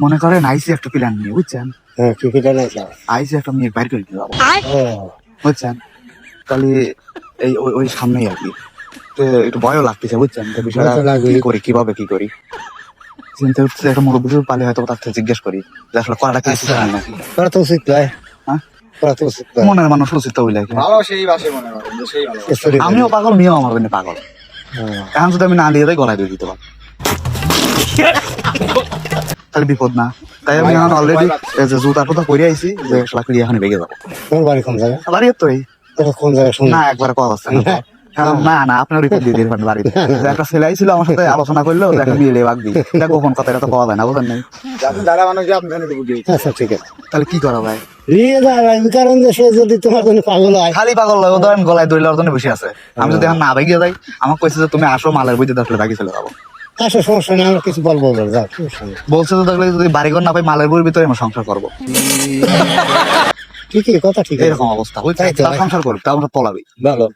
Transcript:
মনে করেন আইসি একটা প্ল্যান নিয়ে, বুঝছেন? হ্যাঁ, কি প্ল্যান আছে? আইসি একটা মেয়ে বাইর করে দিতে যাবো, বুঝছেন? তাহলে ওই সামনেই আর কি। তো একটু ভয়ও লাগতেছে, বুঝছেন? তো বিষয়টা ভয় তো লাগবেই। কি করি, কিভাবে কি করি চিন্তা করতেছে। একটা মুরব্বী পালে হয়তো তার থেকে জিজ্ঞেস করি যে আসলে করাটা কি উচিত হয় নাকি। করা তো উচিত নয়। হ্যাঁ? করা তো উচিত নয়। মনের মানুষ উচিত তো বুঝলে। ভালো সেই বাসে মনে করেন যে সেই ভালো। Story আমিও পাগল, মেয়েও আমার জন্য পাগল। হ্যাঁ। এখন যদি আমি না দিয়ে দেয় গলায় দিয়ে দিতে পারি, তাহলে বিপদ না? তাই আমি এখন অলরেডি জুতা টুতা পরে আইছি যে লাকড়ি এখন ভেঙে যাবো। তোমার বাড়ি কোন জায়গায়? বাড়ি তো এই এটা কোন জায়গায় শুনি? না, একবার কথা হচ্ছে না। না না, আপনার রিপোর্ট দিয়ে দিবেন বাড়িতে। যে একটা ছেলে ছিল আমার সাথে আলোচনা করলো যে একটা মিলে বাগবি, এটা গোপন কথা, এটা তো পাওয়া যায় না, বুঝলেন নাই? আপনি যারা মানুষ আপনি জানেন বুঝি। আচ্ছা ঠিক আছে। তাহলে কি করা যায়? নিয়ে যাবে কারণ যে সে যদি তোমার জন্য পাগল হয়। খালি পাগল লাগে, ধরেন গলায় দড়ি লওয়ার জন্য বসে আছে। আমি যদি এখন না ভেঙে যাই, আমাকে কইছে যে তুমি আসো, মালের বইতে আসলে বাকি চলে যাবো। আসলে সমস্যা নেই, আমরা কিছু বলবো না, যাও সমস্যা নেই। বলছে তো দেখলে যদি বাড়িঘর না পাই মালের বইয়ের ভিতরে আমরা সংসার করবো, ঠিকই কথা, ঠিক আছে। এরকম অবস্থা। তাই তো। তার সংসার করবি, তা আমরা পলাবি। ভালো।